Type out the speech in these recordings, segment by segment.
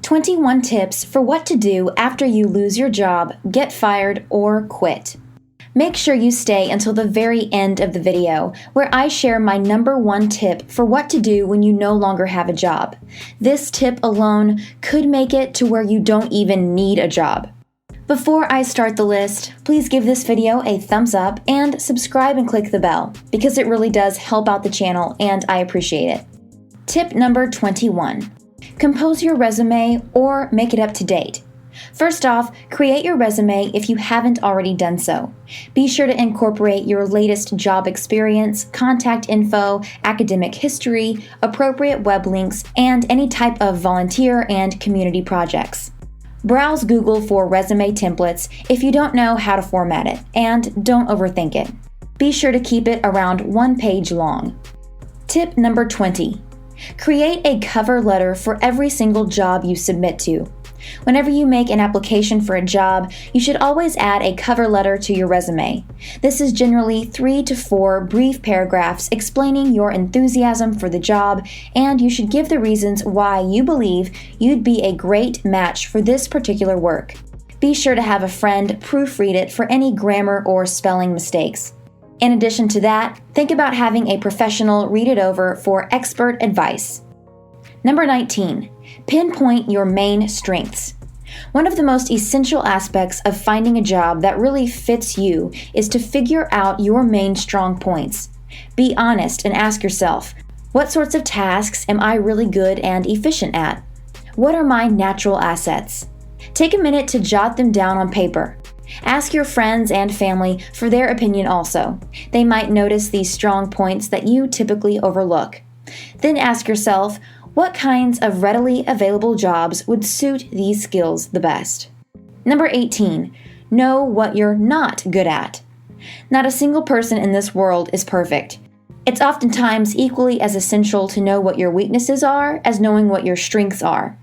21 tips for what to do after you lose your job, get fired, or quit. Make sure you stay until the very end of the video, where I share my number 1 tip for what to do when you no longer have a job. This tip alone could make it to where you don't even need a job. Before I start the list, please give this video a thumbs up and subscribe and click the bell, because it really does help out the channel and I appreciate it. Tip number 21. Compose your resume or make it up to date. First off, create your resume if you haven't already done so. Be sure to incorporate your latest job experience, contact info, academic history, appropriate web links, and any type of volunteer and community projects. Browse Google for resume templates if you don't know how to format it, and don't overthink it. Be sure to keep it around 1 page long. Tip number 20. Create a cover letter for every single job you submit to. Whenever you make an application for a job, you should always add a cover letter to your resume. This is generally 3 to 4 brief paragraphs explaining your enthusiasm for the job, and you should give the reasons why you believe you'd be a great match for this particular work. Be sure to have a friend proofread it for any grammar or spelling mistakes. In addition to that, think about having a professional read it over for expert advice. Number 19. Pinpoint your main strengths. One of the most essential aspects of finding a job that really fits you is to figure out your main strong points. Be honest and ask yourself, what sorts of tasks am I really good and efficient at? What are my natural assets? Take a minute to jot them down on paper. Ask your friends and family for their opinion also. They might notice these strong points that you typically overlook. Then ask yourself, what kinds of readily available jobs would suit these skills the best? Number 18. Know what you're not good at. Not a single person in this world is perfect. It's oftentimes equally as essential to know what your weaknesses are as knowing what your strengths are.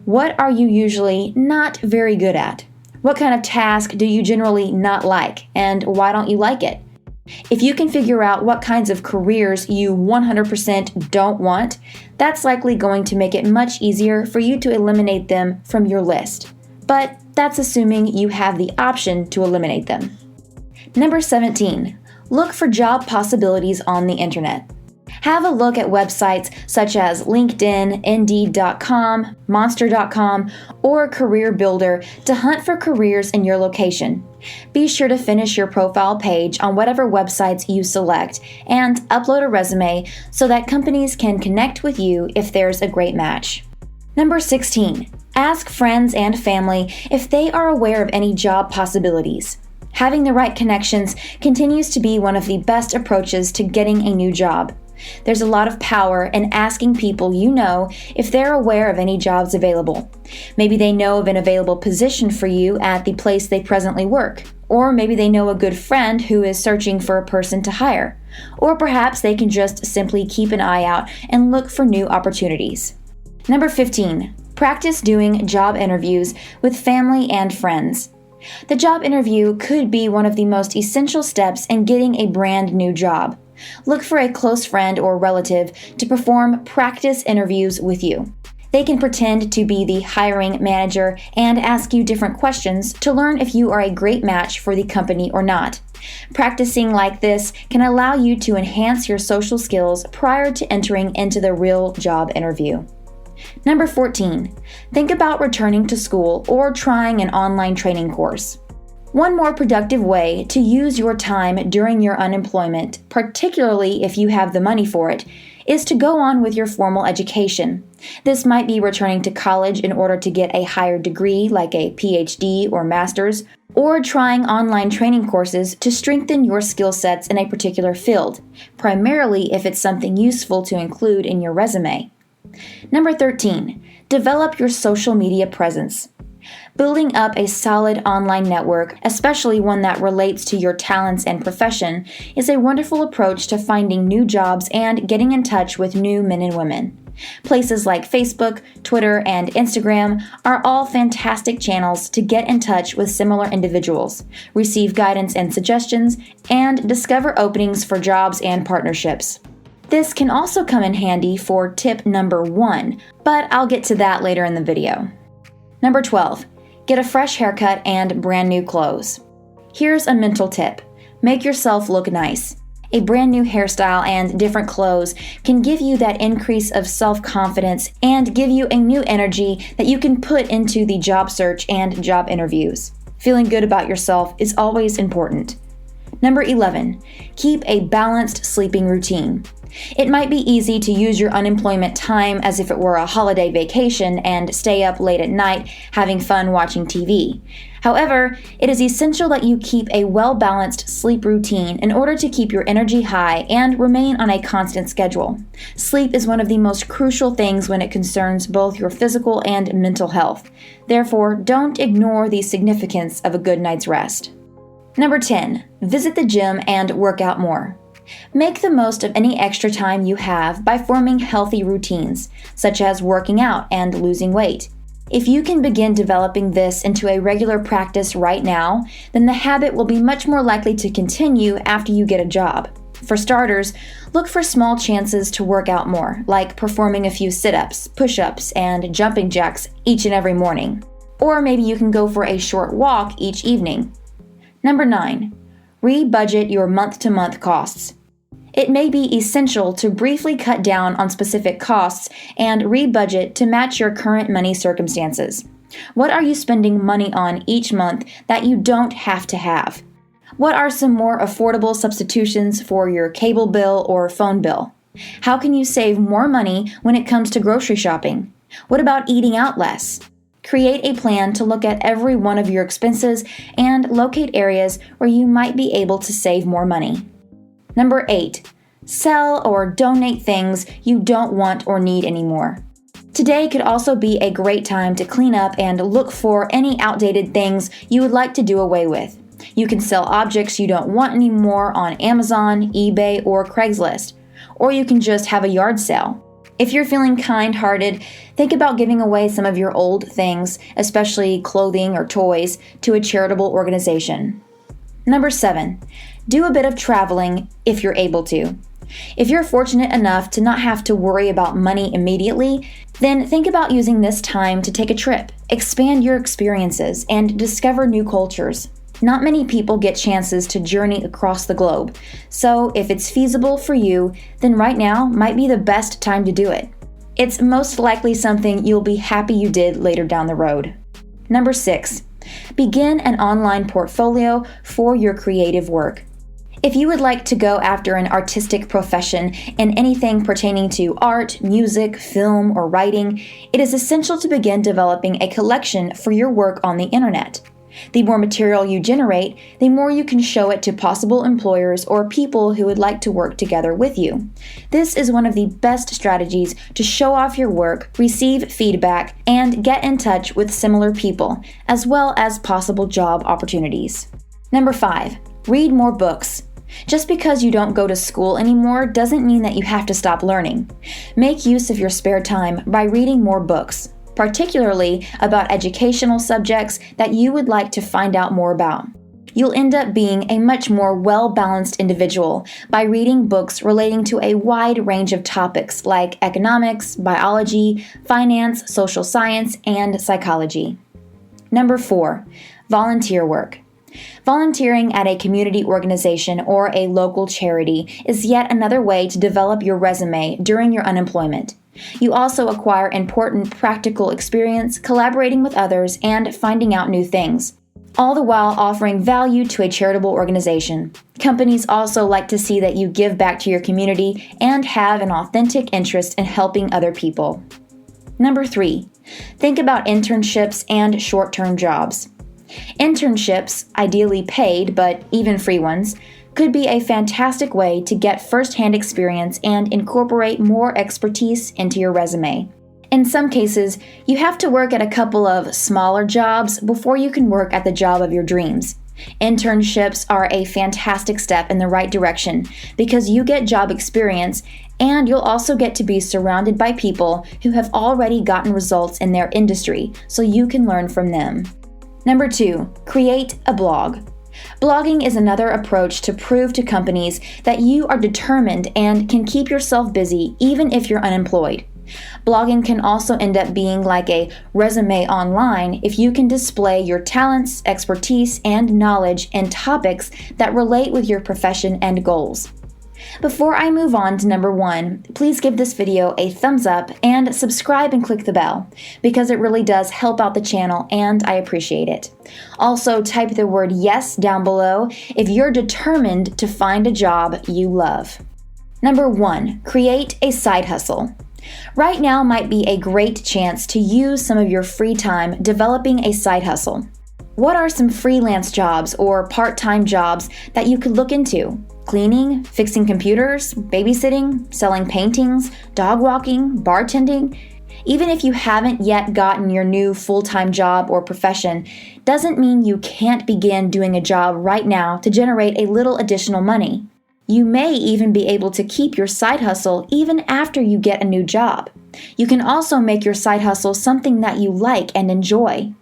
What are you usually not very good at? What kind of task do you generally not like, and why don't you like it? If you can figure out what kinds of careers you 100% don't want, that's likely going to make it much easier for you to eliminate them from your list. But that's assuming you have the option to eliminate them. Number 17. Look for job possibilities on the internet. Have a look at websites such as LinkedIn, Indeed.com, Monster.com, or Career Builder to hunt for careers in your location. Be sure to finish your profile page on whatever websites you select and upload a resume so that companies can connect with you if there's a great match. Number 16. Ask friends and family if they are aware of any job possibilities. Having the right connections continues to be one of the best approaches to getting a new job. There's a lot of power in asking people you know if they're aware of any jobs available. Maybe they know of an available position for you at the place they presently work. Or maybe they know a good friend who is searching for a person to hire. Or perhaps they can just simply keep an eye out and look for new opportunities. Number 15. Practice doing job interviews with family and friends. The job interview could be one of the most essential steps in getting a brand new job. Look for a close friend or relative to perform practice interviews with you. They can pretend to be the hiring manager and ask you different questions to learn if you are a great match for the company or not. Practicing like this can allow you to enhance your social skills prior to entering into the real job interview. Number 14. Think about returning to school or trying an online training course. One more productive way to use your time during your unemployment, particularly if you have the money for it, is to go on with your formal education. This might be returning to college in order to get a higher degree like a PhD or master's, or trying online training courses to strengthen your skill sets in a particular field, primarily if it's something useful to include in your resume. Number 13. Develop your social media presence. Building up a solid online network, especially one that relates to your talents and profession, is a wonderful approach to finding new jobs and getting in touch with new men and women. Places like Facebook, Twitter, and Instagram are all fantastic channels to get in touch with similar individuals, receive guidance and suggestions, and discover openings for jobs and partnerships. This can also come in handy for tip number 1, but I'll get to that later in the video. Number 12, get a fresh haircut and brand new clothes. Here's a mental tip. Make yourself look nice. A brand new hairstyle and different clothes can give you that increase of self-confidence and give you a new energy that you can put into the job search and job interviews. Feeling good about yourself is always important. Number 11, keep a balanced sleeping routine. It might be easy to use your unemployment time as if it were a holiday vacation and stay up late at night having fun watching TV. However, it is essential that you keep a well-balanced sleep routine in order to keep your energy high and remain on a constant schedule. Sleep is one of the most crucial things when it concerns both your physical and mental health. Therefore, don't ignore the significance of a good night's rest. Number 10, visit the gym and work out more. Make the most of any extra time you have by forming healthy routines, such as working out and losing weight. If you can begin developing this into a regular practice right now, then the habit will be much more likely to continue after you get a job. For starters, look for small chances to work out more, like performing a few sit-ups, push-ups, and jumping jacks each and every morning. Or maybe you can go for a short walk each evening. Number 9, rebudget your month-to-month costs. It may be essential to briefly cut down on specific costs and rebudget to match your current money circumstances. What are you spending money on each month that you don't have to have? What are some more affordable substitutions for your cable bill or phone bill? How can you save more money when it comes to grocery shopping? What about eating out less? Create a plan to look at every one of your expenses and locate areas where you might be able to save more money. Number 8, sell or donate things you don't want or need anymore. Today could also be a great time to clean up and look for any outdated things you would like to do away with. You can sell objects you don't want anymore on Amazon, eBay, or Craigslist, or you can just have a yard sale. If you're feeling kind-hearted, think about giving away some of your old things, especially clothing or toys, to a charitable organization. Number 7, do a bit of traveling if you're able to. If you're fortunate enough to not have to worry about money immediately, then think about using this time to take a trip, expand your experiences, and discover new cultures. Not many people get chances to journey across the globe, so if it's feasible for you, then right now might be the best time to do it. It's most likely something you'll be happy you did later down the road. Number 6, begin an online portfolio for your creative work. If you would like to go after an artistic profession in anything pertaining to art, music, film, or writing, it is essential to begin developing a collection for your work on the internet. The more material you generate, the more you can show it to possible employers or people who would like to work together with you. This is one of the best strategies to show off your work, receive feedback, and get in touch with similar people, as well as possible job opportunities. Number 5, read more books. Just because you don't go to school anymore doesn't mean that you have to stop learning. Make use of your spare time by reading more books, particularly about educational subjects that you would like to find out more about. You'll end up being a much more well-balanced individual by reading books relating to a wide range of topics like economics, biology, finance, social science, and psychology. Number 4, volunteer work. Volunteering at a community organization or a local charity is yet another way to develop your resume during your unemployment. You also acquire important practical experience collaborating with others and finding out new things, all the while offering value to a charitable organization. Companies also like to see that you give back to your community and have an authentic interest in helping other people. Number 3, think about internships and short-term jobs. Internships, ideally paid, but even free ones, could be a fantastic way to get first-hand experience and incorporate more expertise into your resume. In some cases, you have to work at a couple of smaller jobs before you can work at the job of your dreams. Internships are a fantastic step in the right direction because you get job experience and you'll also get to be surrounded by people who have already gotten results in their industry, so you can learn from them. Number 2, create a blog. Blogging is another approach to prove to companies that you are determined and can keep yourself busy even if you're unemployed. Blogging can also end up being like a resume online if you can display your talents, expertise, and knowledge in topics that relate with your profession and goals. Before I move on to number 1, please give this video a thumbs up and subscribe and click the bell because it really does help out the channel and I appreciate it. Also, type the word yes down below if you're determined to find a job you love. Number 1, create a side hustle. Right now might be a great chance to use some of your free time developing a side hustle. What are some freelance jobs or part-time jobs that you could look into? Cleaning, fixing computers, babysitting, selling paintings, dog walking, bartending. Even if you haven't yet gotten your new full-time job or profession, doesn't mean you can't begin doing a job right now to generate a little additional money. You may even be able to keep your side hustle even after you get a new job. You can also make your side hustle something that you like and enjoy.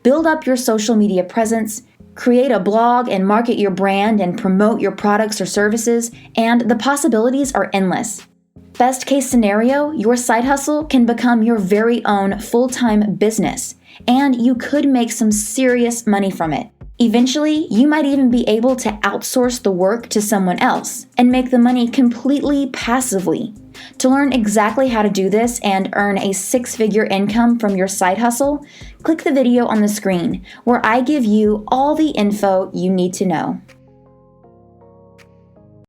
Build up your social media presence, create a blog and market your brand and promote your products or services, and the possibilities are endless. Best case scenario, your side hustle can become your very own full-time business, and you could make some serious money from it. Eventually, you might even be able to outsource the work to someone else and make the money completely passively. To learn exactly how to do this and earn a 6-figure income from your side hustle, click the video on the screen where I give you all the info you need to know.